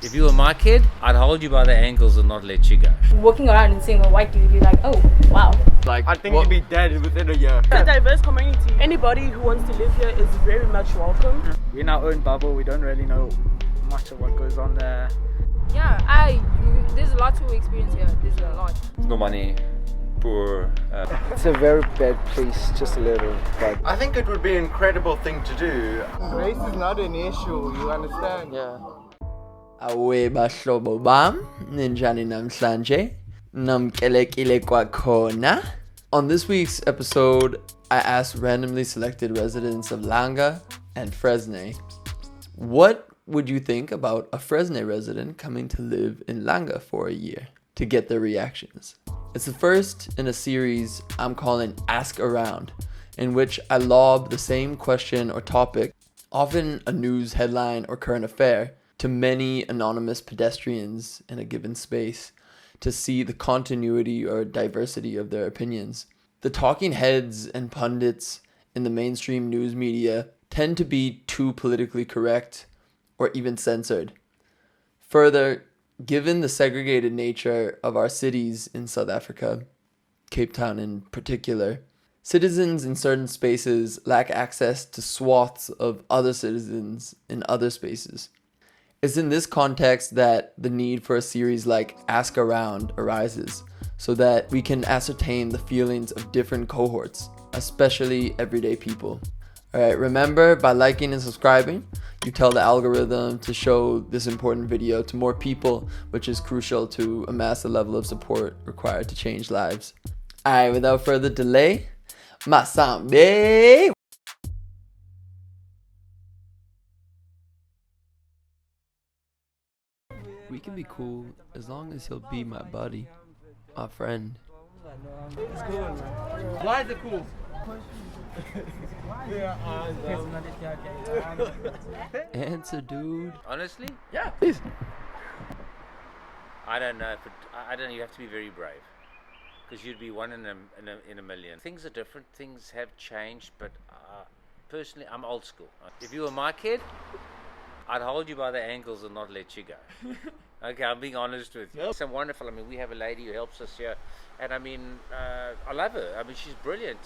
If you were my kid, I'd hold you by the ankles and not let you go. Walking around and seeing a white dude, you're like, oh, wow. I think you'd be dead within a year. It's a diverse community. Anybody who wants to live here is very much welcome. We're in our own bubble. We don't really know much of what goes on there. Yeah, there's a lot to experience here. There's a lot. No money, poor. It's a very bad place, just a little. But I think it would be an incredible thing to do. Race is not an issue, you understand? yeah. Awe bahlobo bam, ninjani namhlanje, namkelekile kwakhona. On this week's episode, I asked randomly selected residents of Langa and Fresnaye, what would you think about a Fresnaye resident coming to live in Langa for a year, to get their reactions. It's the first in a series I'm calling Ask Around, in which I lob the same question or topic, often a news headline or current affair, to many anonymous pedestrians in a given space to see the continuity or diversity of their opinions. The talking heads and pundits in the mainstream news media tend to be too politically correct or even censored. Further, given the segregated nature of our cities in South Africa, Cape Town in particular, citizens in certain spaces lack access to swaths of other citizens in other spaces. It's in this context that the need for a series like Ask Around arises, so that we can ascertain the feelings of different cohorts, especially everyday people. Alright, remember, by liking and subscribing, you tell the algorithm to show this important video to more people, which is crucial to amass the level of support required to change lives. Alright, without further delay, Masambe! We can be cool as long as he'll be my buddy, my friend. It's cool, man. Why is it cool? Answer, dude. Honestly, Yeah, please. I don't know. I don't know. You have to be very brave, because you'd be one in a million. Things are different. Things have changed, but personally, I'm old school. If you were my kid, I'd hold you by the ankles and not let you go. Okay, I'm being honest with you. It's so wonderful. I mean, we have a lady who helps us here, and I mean, I love her. I mean, she's brilliant.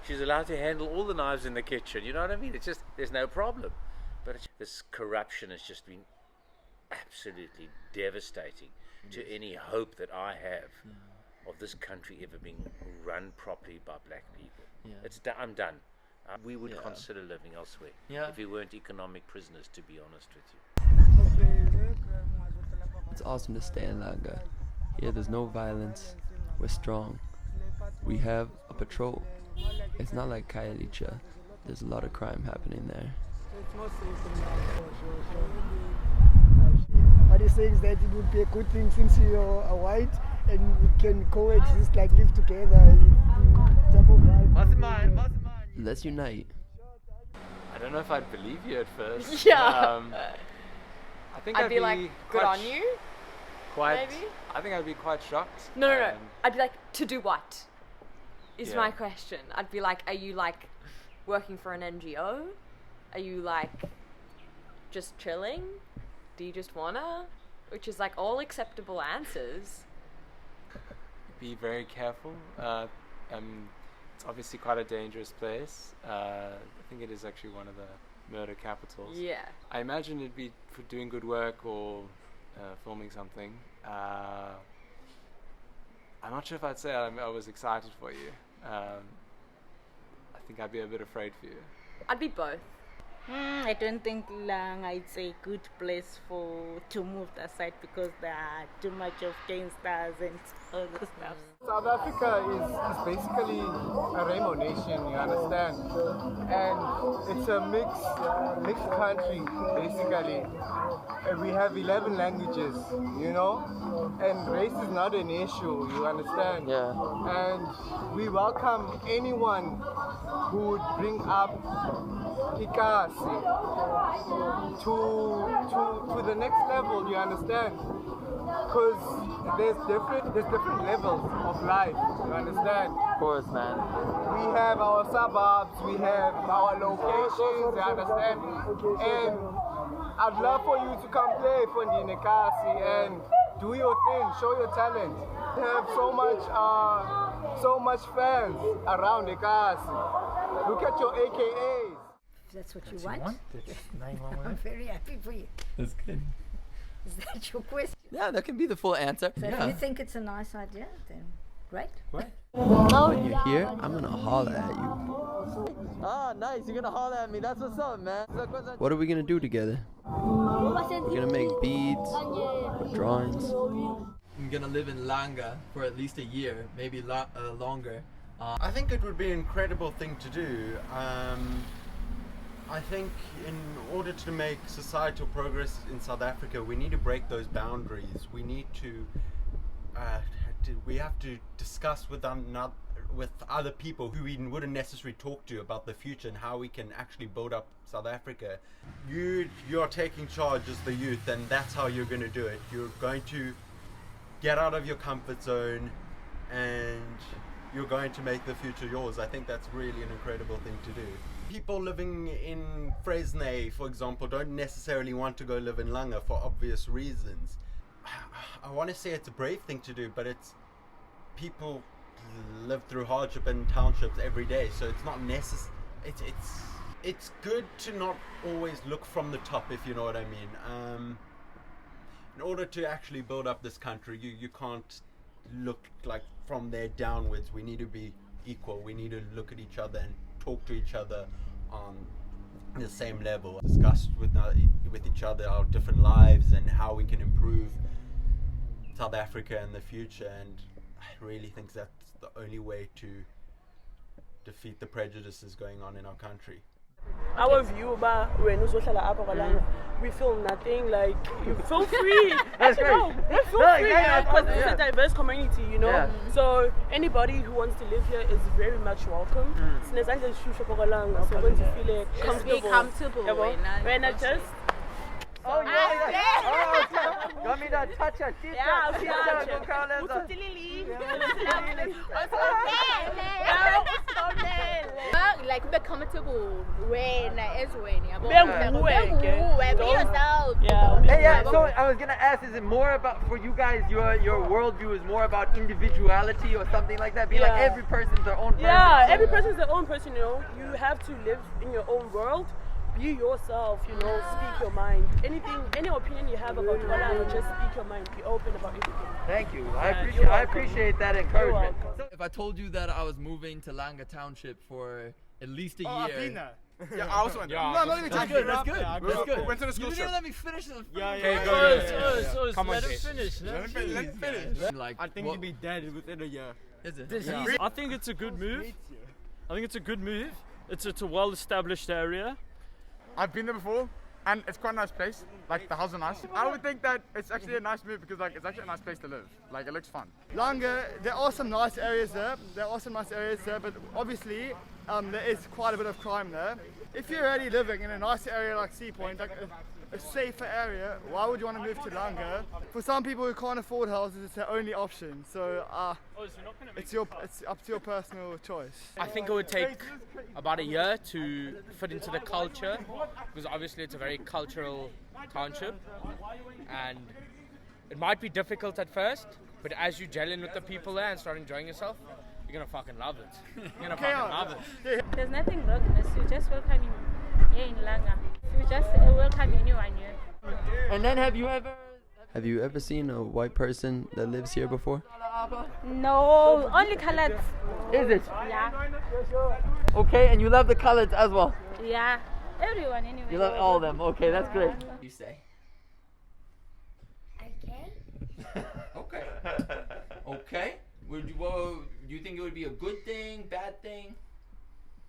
She's allowed to handle all the knives in the kitchen. You know what I mean? It's just, there's no problem. But this corruption has just been absolutely devastating to any hope that I have of this country ever being run properly by black people. Yeah. I'm done. We would consider living elsewhere if we weren't economic prisoners, to be honest with you. It's awesome to stay in Langa. Here there's no violence. We're strong. We have a patrol. It's not like Khayelitsha. There's a lot of crime happening there. What he's saying is that it would be a good thing since you're white and we can coexist, like live together. Let's unite. I don't know if I'd believe you at first. Yeah. I think I'd be like, good quite on you? Quite, maybe? I think I'd be quite shocked. No. I'd be like, to do what? Is Yeah. my question. I'd be like, are you like working for an NGO? Are you like just chilling? Do you just wanna? Which is like all acceptable answers. Be very careful. It's obviously quite a dangerous place. I think it is actually one of the murder capitals. Yeah. I imagine it'd be for doing good work or filming something. I'm not sure if I'd say I was excited for you. I think I'd be a bit afraid for you. I'd be both. I don't think Langa is a good place to move aside because there are too much of gangsters and all the stuff. South Africa is basically a rainbow nation, you understand? And it's a mixed country, basically. And we have 11 languages, you know? And race is not an issue, you understand? Yeah. And we welcome anyone who would bring up Ikasi to the next level, you understand? Because there's different levels of life, you understand? Of course, man. We have our suburbs, we have our locations, you understand? And I'd love for you to come play for Ndinekasi and do your thing, show your talent. We have so much fans around Ekasi. Look at your AKAs. If that's what you want, That's 911. I'm very happy for you. That's good. Is that your question? Yeah, that can be the full answer. So if you think it's a nice idea, then great. When you're here, I'm gonna holler at you. Ah, nice. You're gonna holler at me. That's what's up, man. What are we gonna do together? We're gonna make beads, or drawings. I'm gonna live in Langa for at least a year, maybe longer. I think it would be an incredible thing to do. I think in order to make societal progress in South Africa, we need to break those boundaries. We need to, we have to discuss with other people who we wouldn't necessarily talk to about the future and how we can actually build up South Africa. You're taking charge as the youth, and that's how you're going to do it. You're going to get out of your comfort zone, and you're going to make the future yours. I think that's really an incredible thing to do. People living in Fresnaye, for example, don't necessarily want to go live in Langa for obvious reasons. I want to say it's a brave thing to do, but people live through hardship in townships every day, so it's not necessary. It's good to not always look from the top, if you know what I mean. In order to actually build up this country, you can't look like from there downwards. We need to be equal. We need to look at each other and talk to each other on the same level, discuss with each other our different lives and how we can improve South Africa in the future. And I really think that's the only way to defeat the prejudices going on in our country. Our view we feel nothing, like you feel free. That's great. We feel free because it's a diverse community, you know. Yeah. So anybody who wants to live here is very much welcome. So we're going to feel comfortable. When I just Oh, yeah. You want me to touch her? Like be comfortable when be yourself. Hey, yeah, so I was gonna ask, is it more about, for you guys, your worldview is more about individuality or something like that? Be like every person's their own person. Yeah, every person's their own person, you know. You have to live in your own world. Be yourself, you know, speak your mind. Any opinion you have about Langa, just speak your mind. Be open about everything. Thank you. I appreciate that encouragement. So if I told you that I was moving to Langa Township for at least a year. I've been there. Yeah, I also went there. No, not even That's good. That's good. We went to the school You trip. didn't let me finish the. Yeah. Come on, let him finish. Like, I think you'd be dead within a year. Is it? I think it's a good move. It's a well-established area. I've been there before, and it's quite a nice place. Like, the houses are nice. I would think that it's actually a nice move because, like, it's actually a nice place to live. Like, it looks fun. Langa, there are some nice areas there. But obviously, there is quite a bit of crime there. If you're already living in a nice area like Sea Point, like a safer area, why would you want to move to Langa? For some people who can't afford houses, it's their only option. So it's up to your personal choice. I think it would take about a year to fit into the culture, because obviously it's a very cultural township, and it might be difficult at first, but as you gel in with the people there and start enjoying yourself, you're gonna fucking love it. There's nothing wrong in this. You just welcome here in Langa. You just welcome anyone here. And then have you ever seen a white person that lives here before? No, only colored. Is it? Yeah. Okay, and you love the colors as well? Yeah. Everyone anyway. You love all of them. Okay, that's great. You say? Okay. Okay. Okay. Do you think it would be a good thing, bad thing?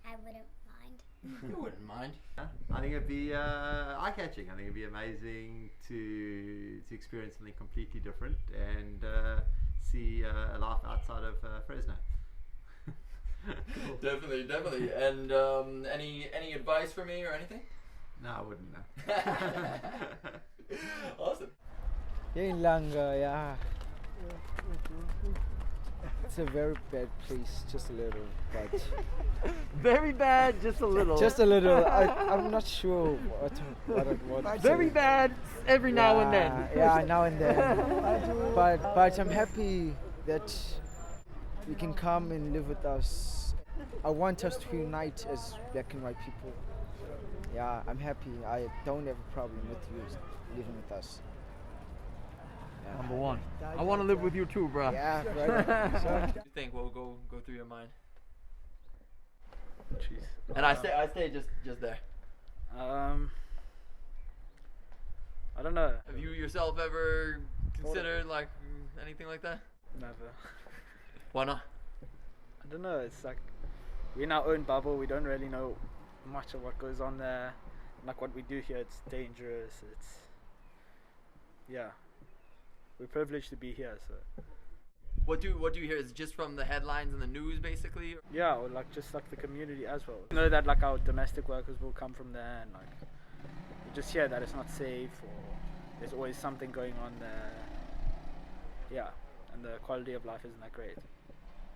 I wouldn't mind. You wouldn't mind. I think it'd be eye-catching. I think it'd be amazing to experience something completely different and see a life outside of Fresnaye. Cool. Definitely. And any advice for me or anything? No, I wouldn't know. Awesome. Yeah, in Langa, yeah. It's a very bad place, just a little, but Very bad, just a little. just a little. I'm not sure what. Very bad every now and then. Yeah, now and then. but I'm happy that you can come and live with us. I want us to unite as black and white people. Yeah, I'm happy. I don't have a problem with you living with us. Yeah. Number one. I want to live with you too, bro. Yeah, right. So, What do you think will go through your mind? Jeez. And I stay just there. I don't know. Have you yourself ever considered like anything like that? Never. Why not? I don't know. It's like we're in our own bubble. We don't really know much of what goes on there. Like what we do here, it's dangerous. Yeah. We're privileged to be here, so. What do you hear? Is it just from the headlines and the news, basically? Yeah, or like just like the community as well. You know that like our domestic workers will come from there, and like you just hear that it's not safe, or there's always something going on there. Yeah, and the quality of life isn't that great.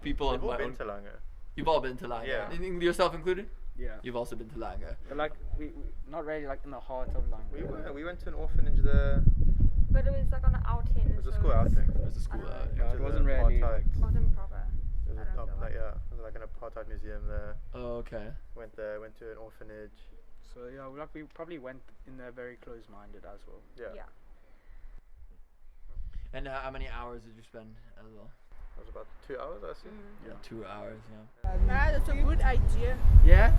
People We've on all my been own. to Langa. You've all been to Langa. Yeah. Yourself included? Yeah. You've also been to Langa. But like we not really like in the heart of Langa. We went to an orphanage there. But it was like on an outing. It was a school outing. It was a school outing. Yeah, it wasn't really. Apartheid. Wasn't proper. It was it was like an apartheid museum there. Oh, okay. Went there, went to an orphanage. So yeah, we probably went in there very close-minded as well. Yeah. And how many hours did you spend as well? It was about 2 hours, I see. Yeah, 2 hours. Yeah. That's a good idea. Yeah.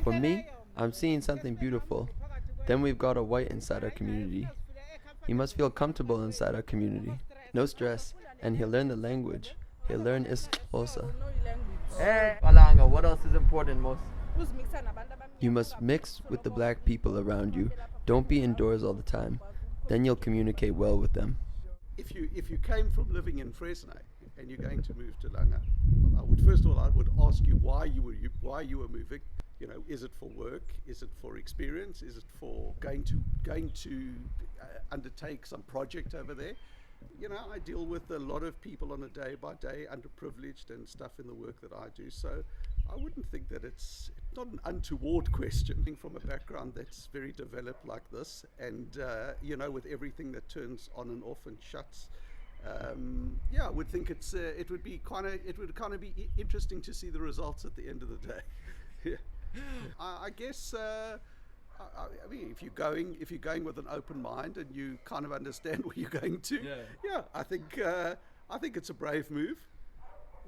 For me, I'm seeing something beautiful. Then we've got a white inside our community. He must feel comfortable inside our community. No stress, and he'll learn the language. He'll learn also. Hey, Langa, what else is important most? You must mix with the black people around you. Don't be indoors all the time. Then you'll communicate well with them. If you came from living in Fresnaye and you're going to move to Langa, I would ask you why you were moving. You know, is it for work? Is it for experience? Is it for going to undertake some project over there? You know, I deal with a lot of people on a day-by-day, underprivileged and stuff in the work that I do. So I wouldn't think that it's not an untoward question. From a background that's very developed like this, and you know, with everything that turns on and off and shuts. Yeah, I would think it would kind of be interesting to see the results at the end of the day. Yeah. I guess I mean, if you're going with an open mind and you kind of understand where you're going to, yeah, I think it's a brave move.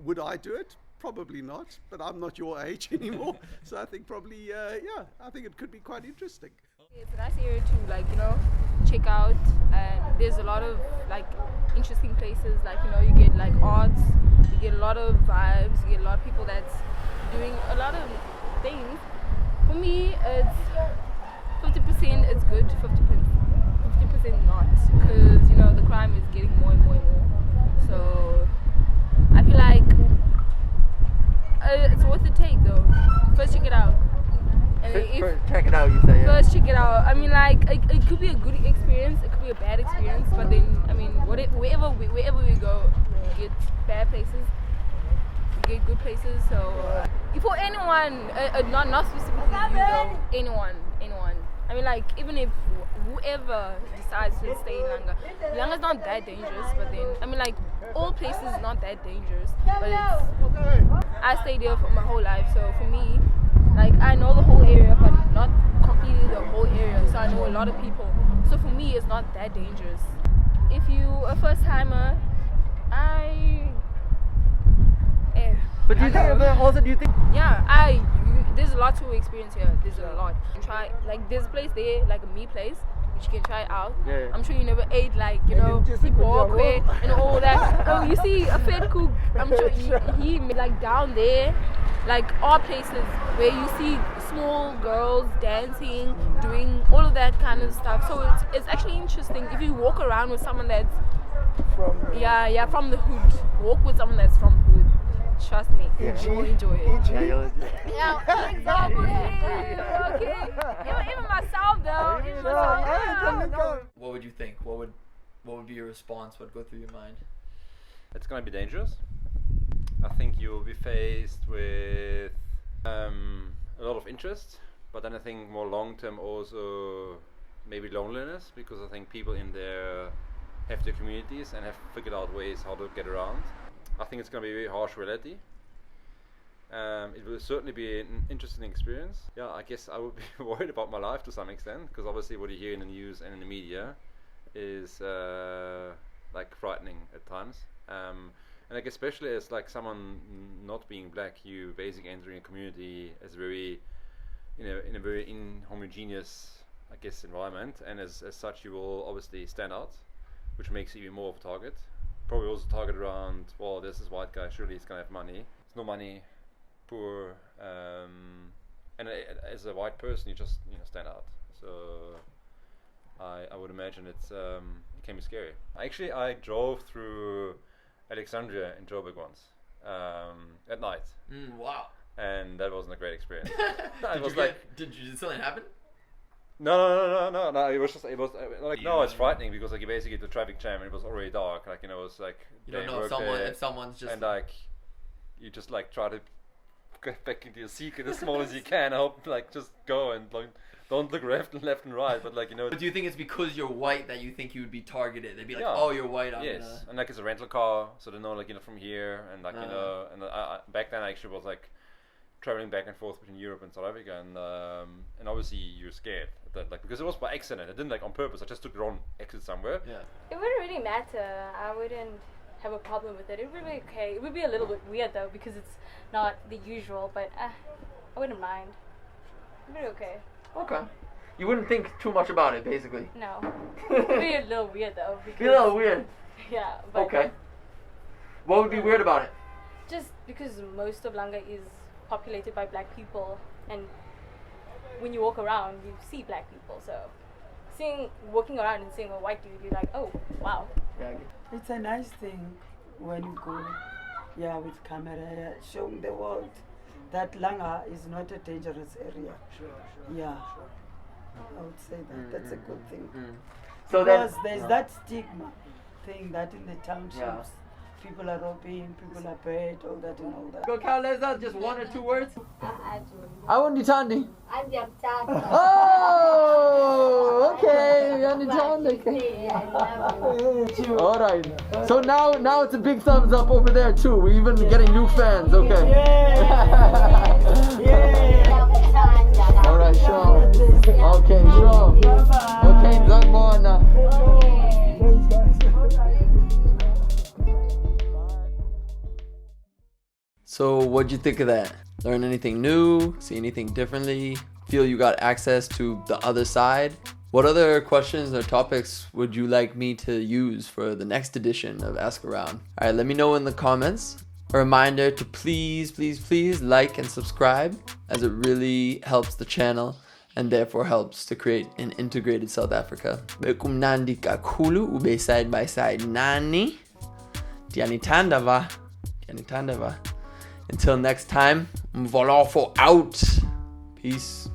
Would I do it? Probably not, but I'm not your age anymore, so I think probably yeah, I think it could be quite interesting. It's a nice area to, like, you know, check out, and there's a lot of like interesting places, like, you know, you get like arts, you get a lot of vibes, you get a lot of people that's doing a lot of things. For me, it's 50% it's good, 50% not, because, you know, the crime is getting more and more and more. So I feel like it's worth the take though. First check it out. And Check it out, you say. Yeah. First check it out. I mean, like, it could be a good experience, it could be a bad experience, but then, I mean, wherever we go, we get bad places, we get good places. So for anyone, not specifically you though, anyone. I mean, like, even if whoever decides to stay in Langa's not that dangerous, but then, I mean, like, all places is not that dangerous, but I stayed there for my whole life, so for me, like, I know the whole area, but not completely the whole area, so I know a lot of people, so for me, it's not that dangerous. If you a first timer, But do you think? Yeah, there's a lot to experience here. There's a lot. Try, like, there's a place there, like a meat place, which you can try out. Yeah. I'm sure you never ate, like, you know, walkway and all that. Oh, you see a fed cook. I'm sure he like down there, like, are places where you see small girls dancing, doing all of that kind of stuff. So it's actually interesting if you walk around with someone that's from the hood. Walk with someone that's from the hood. Trust me, you'll enjoy it. Yeah, exactly. Okay. Even myself though. What would you think? What would be your response? What would go through your mind? It's gonna be dangerous. I think you'll be faced with a lot of interest, but then I think more long term also maybe loneliness, because I think people in there have their communities and have figured out ways how to get around. I think it's going to be a very harsh reality. It will certainly be an interesting experience. Yeah, I guess I would be worried about my life to some extent, because obviously what you hear in the news and in the media is like frightening at times. And like especially as like someone not being black, you basically entering a community as very, in a very inhomogeneous, I guess, environment, and as such you will obviously stand out, which makes you even more of a target. Probably also target around, well, there's this white guy, surely he's gonna have money. There's no money, poor, and as a white person you just stand out. So I would imagine it can be scary. Actually, I drove through Alexandria in Joburg once at night. Wow. And that wasn't a great experience. Did something happen? No. It was it's frightening, because like you basically get the traffic jam and it was already dark. Like it was like you don't know if someone's just and like you just like try to get back into your seat as small as you can. I hope like just go and like don't look left and right. But like But do you think it's because you're white that you think you would be targeted? They'd be like, oh, you're white. Yes, and like it's a rental car, so they know like from here and like and back then I actually was like traveling back and forth between Europe and South Africa, and obviously you're scared that like because it was by accident. I didn't like on purpose. I just took the wrong exit somewhere. Yeah. It wouldn't really matter. I wouldn't have a problem with it. It would be okay. It would be a little bit weird though, because it's not the usual, but I wouldn't mind. It would be okay. Okay. You wouldn't think too much about it, basically. No. It would be a little weird though. Be a little weird. Yeah. But okay. What would be weird about it? Just because most of Langa is populated by black people, and when you walk around you see black people, so walking around and seeing a white dude, you're like, oh wow. Yeah. It's a nice thing when you go with camera showing the world that Langa is not a dangerous area. Sure. I would say that that's a good thing. So because there's that stigma thing that in the townships people are robbing, people are bad, all that and all that. Go Kaleza, just one or two words. Awundithandi. Oh, okay. All right. So now it's a big thumbs up over there too. We're even getting new fans. Okay. All right, sure. Okay, sure. Okay, Zangmona. So what'd you think of that? Learn anything new? See anything differently? Feel you got access to the other side? What other questions or topics would you like me to use for the next edition of Ask Around? Alright, let me know in the comments. A reminder to please like and subscribe, as it really helps the channel and therefore helps to create an integrated South Africa. Bekumnandi kakhulu ube side by side nani. Dianitanda va. Until next time, Mvolofo out. Peace.